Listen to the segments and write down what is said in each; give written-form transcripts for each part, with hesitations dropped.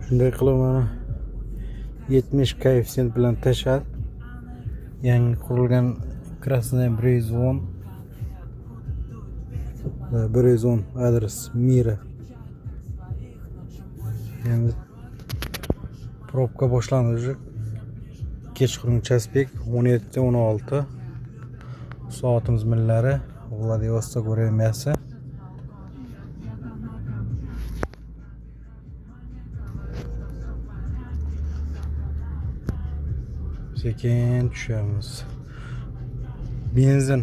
Shunday qilib mana 70 koeffitsient bilan tashadi. Yangi qurilgan Krasnoyar 110 adres Mira. Endi probka boshlandi уже. Kechqurun chaspik 17:16. Soatimiz millari Vladivostok vremyasi. Sekin tushamiz. Benzin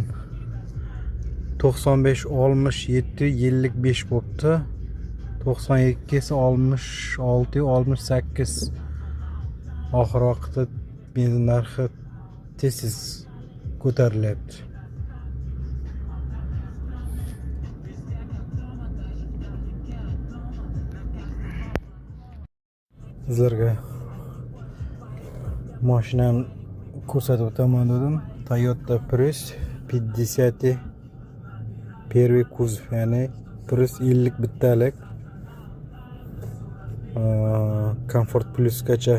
95 67 55 bo'pti. 92 esa 66 68. Oxir vaqtda benzin narxi tez ko'tarilyapti. Sizlarga mashinani ko'rsatib o'taman dedim. Toyota Prius 50 первый kuzov, ya'ni Prius 50 bittalik. Comfort Plus gacha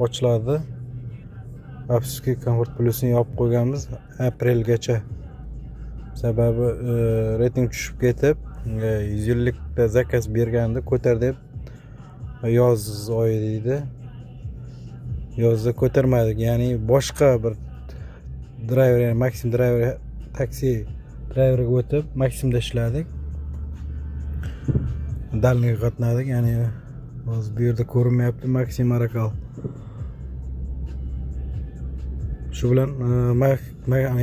ochiladi. Afsuski Comfort Plus'ni yopib qo'yganmiz aprelgacha. Sababi reyting tushib ketib, 150 ta zakaz berganda ko'tar deb yoz oyi deydi. Yozda ko'tarmadik, ya'ni boshqa bir driver, ya'ni Maxim driver, taksi driveriga o'tib Maximda ishladik. Dalniga qatnadik, ya'ni hozir bu yerda ko'rinmayapti Maxim Arakal. Shu bilan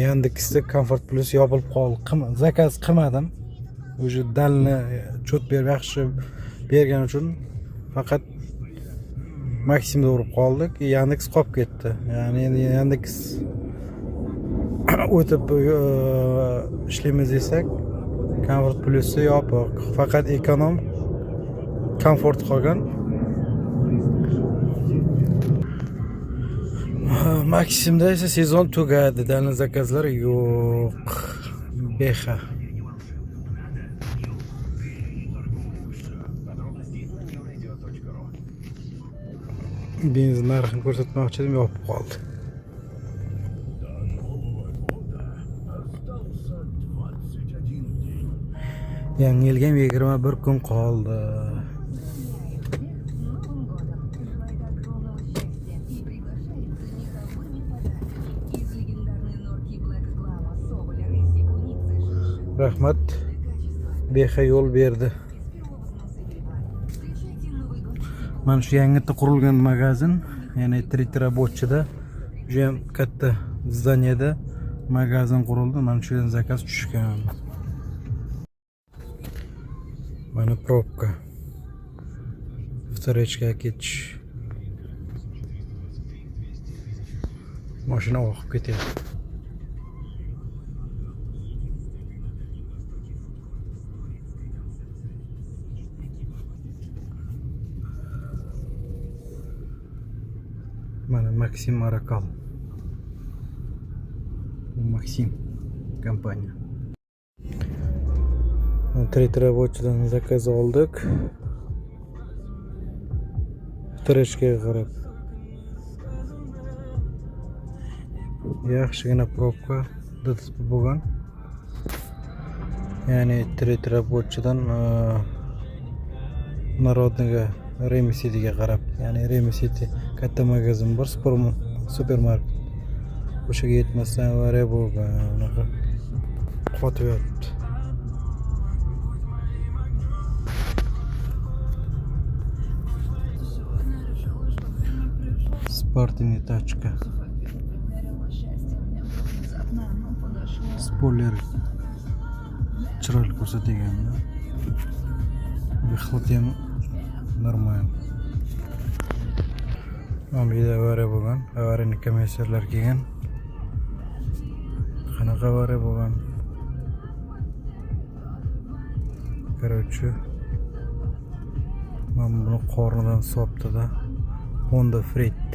Yandexda Comfort Plus yopilib qoldi. Zakaz qilmadim. O'sha dalni cho't berib yaxshi bergani uchun faqat Maximda urib qoldik. Yandex qolib ketdi. Ya'ni endi Yandex o'tib ishlaymiz desak, Comfort Plus'i yopiq. Faqat ekonom Comfort qolgan. Maximda esa sezon tugadi, dalni zakazlar yo'q. Beha. Benzin narxini ko'rsatmoqchi edim, yopib qoldi. Yangi yilga 21 kun qoldi. Rahmat, Beha yo'l berdi. Mana shu yangitda qurilgan magazin, ya'ni Triterabotchida, juda ham katta zdaniyada magazin qurildi. Mana shu yerdan zakaz tushgan. Mana probka. Встречка ketish. Mashina oqib ketyapti. Mana Maxim Arakal. Maxim kompaniya. Triterabotchidan zakaz oldik. Встречкаga qarab. Yaxshigina probka bo'lgan. Ya'ni Triterabotchidan Narodniga Remisiga qarab, ya'ni Remisiti katta magazin bor, supermarket. O'shaga yetmasdan avariya bo'lgan, unaqa qotib yotibdi. Sportniy tachka. Spoiler chiroyli ko'rsatilgan. Выхлоп ham normal. Mamlida avariya bo'lgan. Avariyani komissarlar kelgan. Qanaqa avariya bo'lgan? Короче, mana buni qornidan sopdi-da. Honda Freed.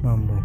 Mana bu